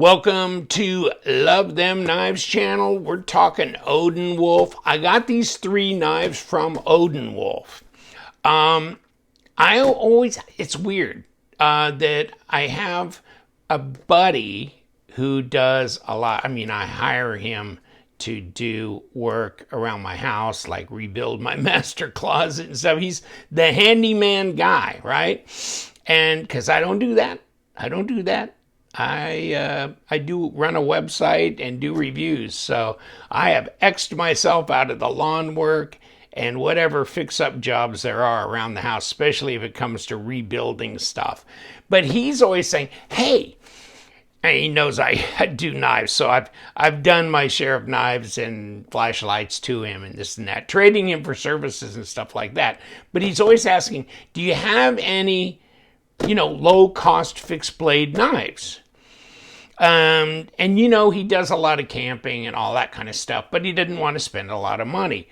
Welcome to Love Them Knives channel. We're talking Odenwolf. I got these 3 knives from Odenwolf. It's weird that I have a buddy who does a lot. I mean, I hire him to do work around my house, like rebuild my master closet and stuff. He's the handyman guy, right? And because I don't do that. I do run a website and do reviews, so I have X'd myself out of the lawn work and whatever fix-up jobs there are around the house, especially if it comes to rebuilding stuff. But he's always saying, hey, and he knows I do knives, so I've done my share of knives and flashlights to him and this and that, trading him for services and stuff like that. But he's always asking, do you have any low-cost fixed-blade knives? And he does a lot of camping and all that kind of stuff, but he didn't want to spend a lot of money.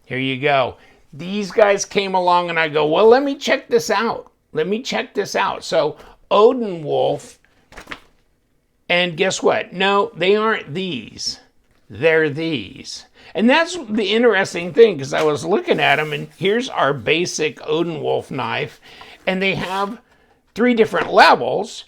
Here you go. These guys came along and I go, well, let me check this out. So Odenwolf, and guess what? No, they aren't these. They're these. And that's the interesting thing, because I was looking at them, and here's our basic Odenwolf knife, and they have 3 different levels,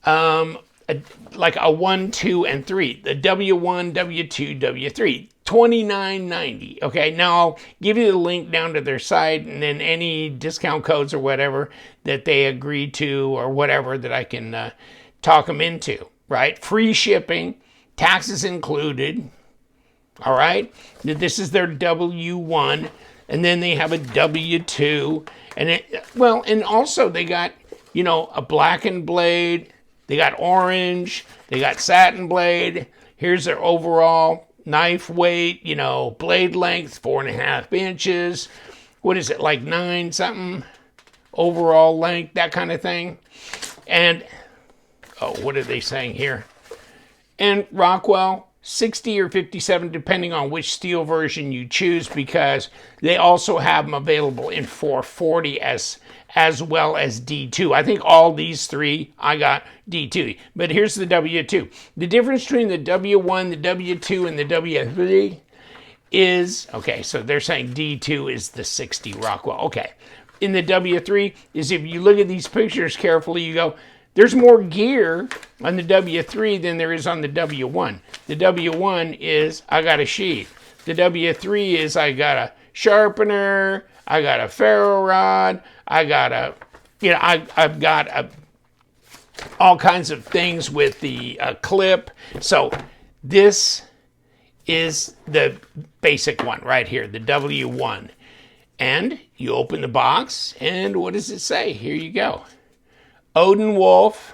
like a 1, 2, and 3. The W1, W2, W3, $29.90. Okay, now I'll give you the link down to their site, and then any discount codes or whatever that they agree to or whatever that I can talk them into, right? Free shipping, taxes included, all right? This is their W1, and then they have a W2, and also they got, a blackened blade, they got orange, they got satin blade. Here's their overall knife weight, blade length, 4.5 inches. What is it, like 9 something? Overall length, that kind of thing. And, what are they saying here? And Rockwell, 60 or 57, depending on which steel version you choose, because they also have them available in 440 as well as D2. I think all these 3, I got D2. But here's the W2. The difference between the W1, the W2, and the W3 is, okay, so they're saying D2 is the 60 Rockwell. Okay. In the W3 is, if you look at these pictures carefully, you go, there's more gear on the W3 than there is on the W1. The W1 is, I got a sheath. The W3 is, I got a sharpener, I got a ferro rod, I've got all kinds of things with the clip. So this is the basic one right here, the W1. And you open the box, and what does it say? Here you go. Odenwolf.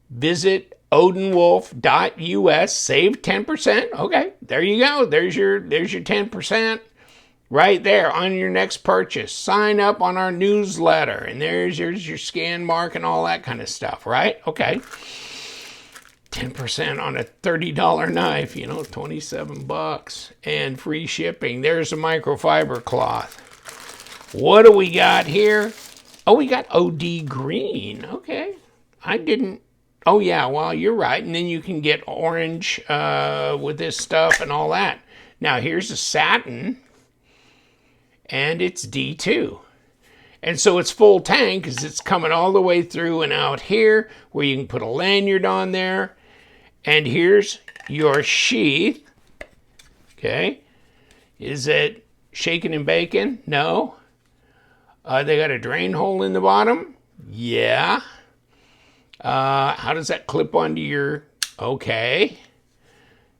Visit odenwolf.us. Save 10%. Okay, there you go. There's your 10%. Right there on your next purchase. Sign up on our newsletter, and there's your scan mark and all that kind of stuff, right? Okay. 10% on a $30 knife, $27, and free shipping. There's a microfiber cloth. What do we got here? Oh, we got OD green. Okay. Oh yeah, well, you're right. And then you can get orange with this stuff and all that. Now here's a satin, and it's D2. And so it's full tang because it's coming all the way through and out here where you can put a lanyard on there. And here's your sheath. Okay. Is it shaken and bacon? No. They got a drain hole in the bottom. Yeah. How does that clip onto your... Okay.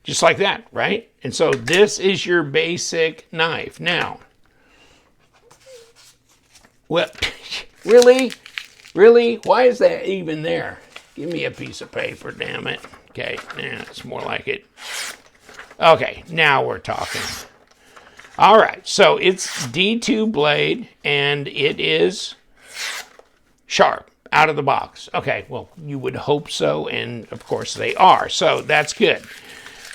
Just like that, right? And so this is your basic knife. Now, well, really? Why is that even there? Give me a piece of paper, damn it. Okay, yeah, it's more like it. Okay, now we're talking. All right, so it's D2 blade, and it is sharp out of the box. Okay, well, you would hope so, and of course they are, so that's good.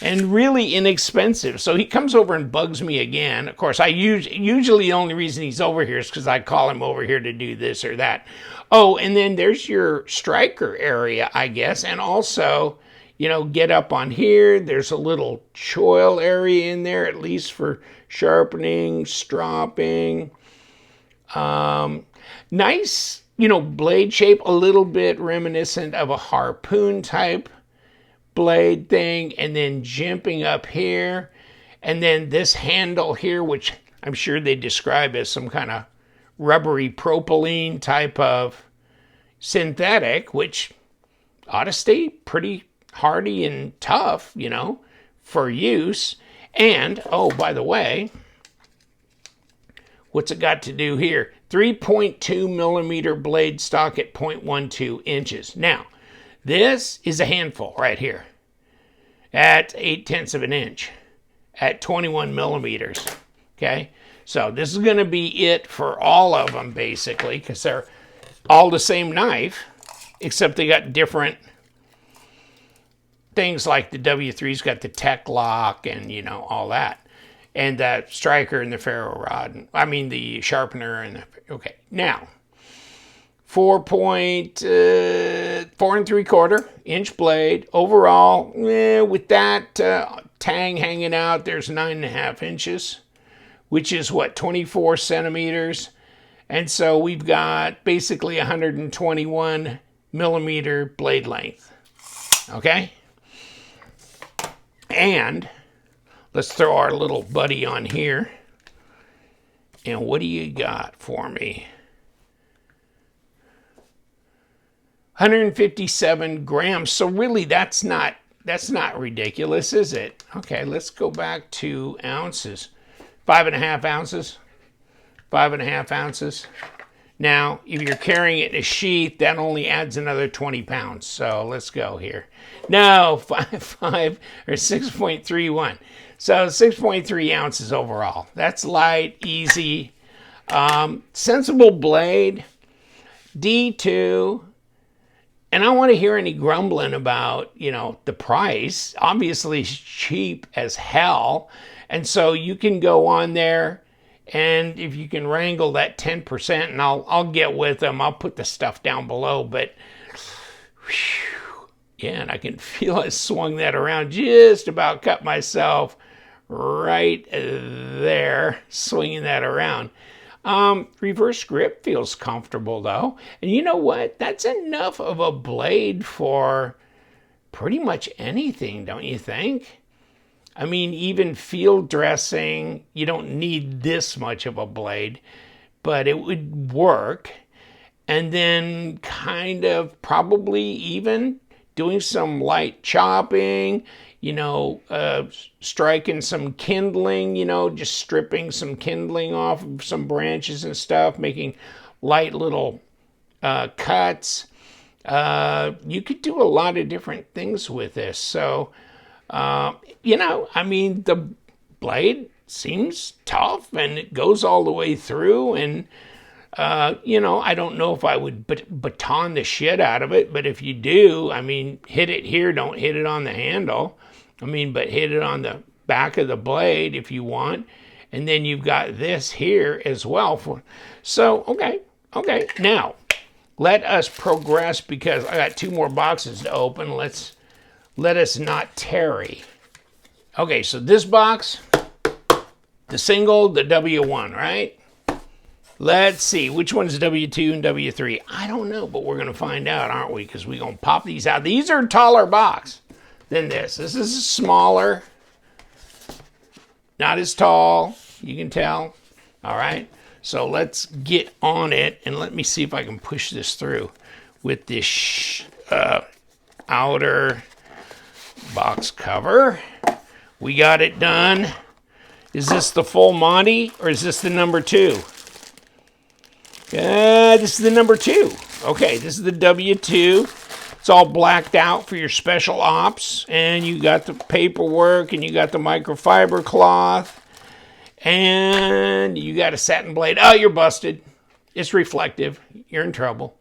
and really inexpensive. So he comes over and bugs me again. Of course, usually the only reason he's over here is because I call him over here to do this or that. Oh, and then there's your striker area, I guess, and also, you know, get up on here. There's a little choil area in there, at least for sharpening, stropping. Nice, you know, blade shape, a little bit reminiscent of a harpoon type blade thing, and then jimping up here, and then this handle here, which I'm sure they describe as some kind of rubbery propylene type of synthetic, which ought to stay pretty hardy and tough, you know, for use. And, oh, by the way, what's it got to do here? 3.2 millimeter blade stock at 0.12 inches. Now, this is a handful right here at 0.8 of an inch at 21 millimeters. Okay, so this is going to be it for all of them basically, because they're all the same knife, except they got different things. Like the W3's got the tech lock and, you know, all that, and the striker and the ferro rod. I mean the sharpener and the, okay. Now, 4.3 inch blade overall. With that tang hanging out, there's 9.5 inches, which is what, 24 centimeters. And so we've got basically 121 millimeter blade length. Okay. And let's throw our little buddy on here. And what do you got for me? 157 grams. So really, that's not ridiculous, is it? Okay, let's go back to ounces. 5.5 ounces. 5.5 ounces. Now, if you're carrying it in a sheath, that only adds another 20 pounds. So let's go here. No, 5 or 6.31. So 6.3 ounces overall. That's light, easy, sensible blade. D2. And I don't want to hear any grumbling about, you know, the price. Obviously, it's cheap as hell. And so you can go on there, and if you can wrangle that 10%, and I'll get with them. I'll put the stuff down below. But, whew, yeah, and I can feel I swung that around, just about cut myself right there, swinging that around. Reverse grip feels comfortable though. And you know what? That's enough of a blade for pretty much anything, don't you think? I mean, even field dressing, you don't need this much of a blade, but it would work. And then kind of probably even doing some light chopping, you know, striking some kindling, you know, just stripping some kindling off of some branches and stuff, making light little cuts. You could do a lot of different things with this. So, you know, I mean, the blade seems tough and it goes all the way through. And, you know, I don't know if I would baton the shit out of it, but if you do, I mean, hit it here, don't hit it on the handle. I mean, but hit it on the back of the blade if you want. And then you've got this here as well. So, okay. Now, let us progress, because I got 2 more boxes to open. Let us not tarry. Okay, so this box, the single, the W1, right? Let's see, which one's W2 and W3? I don't know, but we're going to find out, aren't we? Because we're going to pop these out. These are a taller box than this. This is smaller, not as tall, you can tell. All right, so let's get on it, and let me see if I can push this through with this outer box cover. We got it done. Is this the full Monty, or is this the number 2? This is the number 2. Okay, this is the W2. It's all blacked out for your special ops, and you got the paperwork, and you got the microfiber cloth, and you got a satin blade. Oh, you're busted. It's reflective. You're in trouble.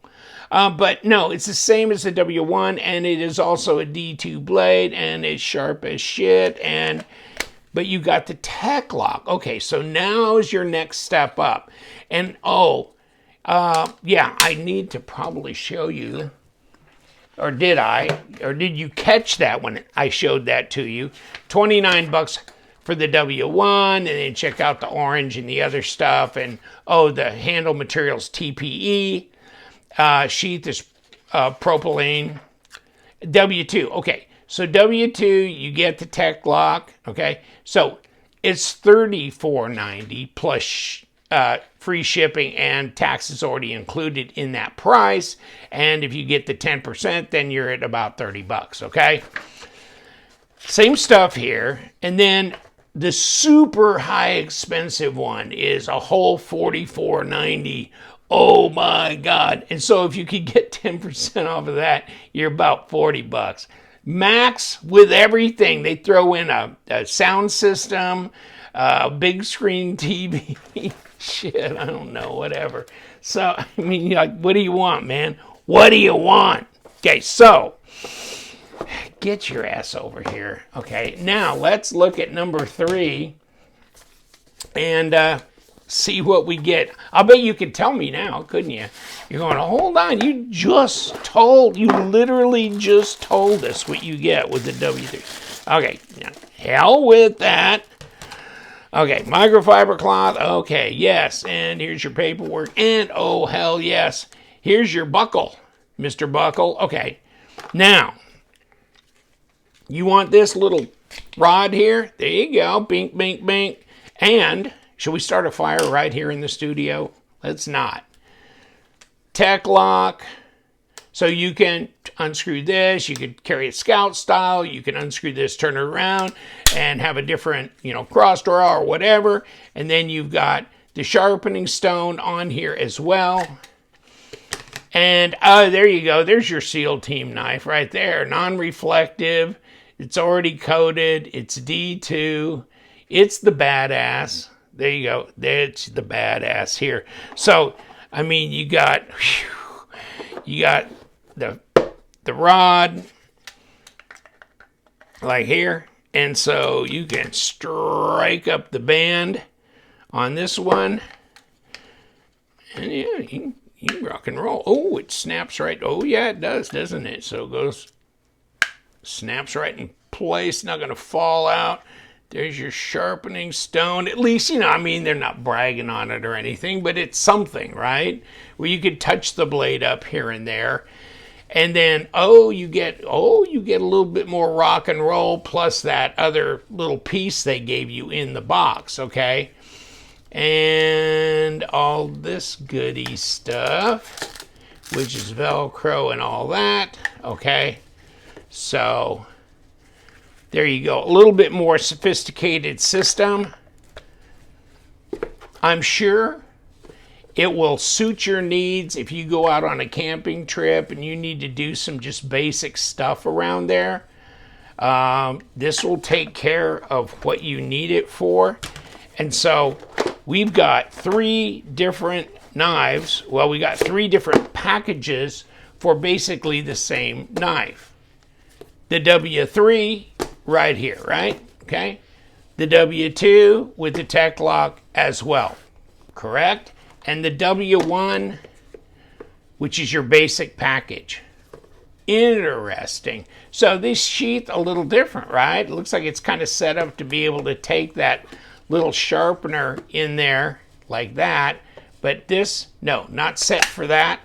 But no, it's the same as the W1, and it is also a D2 blade, and it's sharp as shit, but you got the tech lock. Okay, so now is your next step up. And yeah, I need to probably show you, or did I? Or did you catch that when I showed that to you? $29 for the W1, and then check out the orange and the other stuff. And the handle material's TPE. Sheath is propylene. W2, okay. So W2, you get the tech lock, okay? So it's $34.90 plus free shipping, and tax is already included in that price. And if you get the 10%, then you're at about $30, okay? Same stuff here. And then the super high expensive one is a whole $44.90. Oh my God. And so if you could get 10% off of that, you're about $40. Max with everything. They throw in a sound system, a big screen TV. Shit, I don't know, whatever. So, I mean, like, what do you want, man? What do you want? Okay, so get your ass over here. Okay, now let's look at number 3 and see what we get. I'll bet you could tell me now, couldn't you? You're going, hold on, you literally just told us what you get with the W3. Okay, now, hell with that. Okay, microfiber cloth, okay, yes, and here's your paperwork, and oh, hell yes, here's your buckle, Mr. Buckle. Okay, now, you want this little rod here? There you go, bink, bink, bink, and should we start a fire right here in the studio? Let's not. Tech lock. So you can unscrew this. You could carry it scout style. You can unscrew this, turn it around, and have a different, cross draw or whatever. And then you've got the sharpening stone on here as well. And there you go. There's your SEAL Team knife right there. Non-reflective. It's already coated. It's D2. It's the badass. There you go. It's the badass here. So, I mean, you got the rod like here, and so you can strike up the band on this one, and yeah, you can rock and roll. Oh, it snaps right. Oh yeah, it does, doesn't it? So it goes, snaps right in place, not gonna fall out. There's your sharpening stone. At least, I mean, they're not bragging on it or anything, but it's something, right? Where you could touch the blade up here and there. And then, you get a little bit more rock and roll plus that other little piece they gave you in the box, okay? And all this goody stuff, which is Velcro and all that, okay? So there you go. A little bit more sophisticated system. I'm sure it will suit your needs if you go out on a camping trip and you need to do some just basic stuff around there. This will take care of what you need it for. And so we've got 3 different knives. Well, we got 3 different packages for basically the same knife. The W3 right here, right? Okay. The W2 with the tech lock as well, correct? And the W1, which is your basic package. Interesting. So this sheath a little different, right? It looks like it's kind of set up to be able to take that little sharpener in there like that. But this, no, not set for that.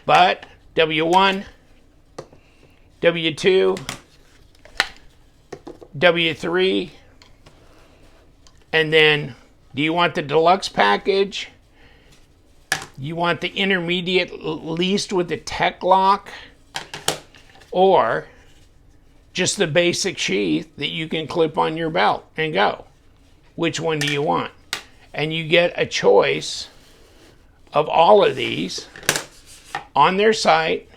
But W1, W2, W3, and then do you want the deluxe package? You want the intermediate least with the tech lock, or just the basic sheath that you can clip on your belt and go? Which one do you want? And you get a choice of all of these on their site.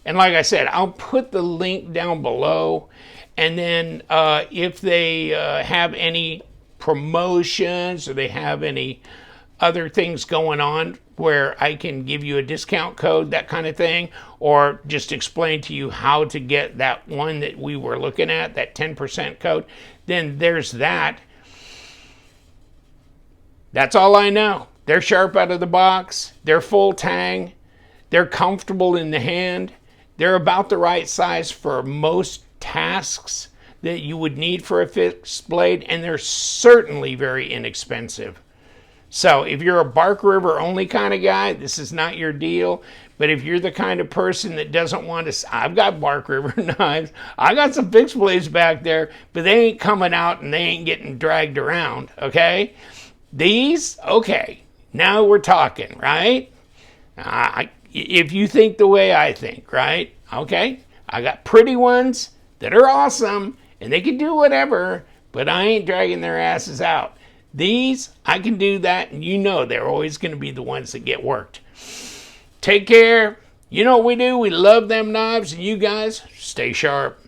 And like I said, I'll put the link down below. And then if they have any promotions or they have any other things going on where I can give you a discount code, that kind of thing, or just explain to you how to get that one that we were looking at, that 10% code, then there's that. That's all I know. They're sharp out of the box. They're full tang. They're comfortable in the hand. They're about the right size for most tasks that you would need for a fixed blade, and they're certainly very inexpensive. So if you're a Bark River only kind of guy, this is not your deal. But if you're the kind of person that doesn't want to, I've got Bark River knives, I got some fixed blades back there, but they ain't coming out and they ain't getting dragged around, okay? These, okay, now we're talking, right? If you think the way I think, right? Okay, I got pretty ones that are awesome and they can do whatever, but I ain't dragging their asses out. These, I can do that, and you know they're always going to be the ones that get worked. Take care. You know what we do? We love them knives, and you guys stay sharp.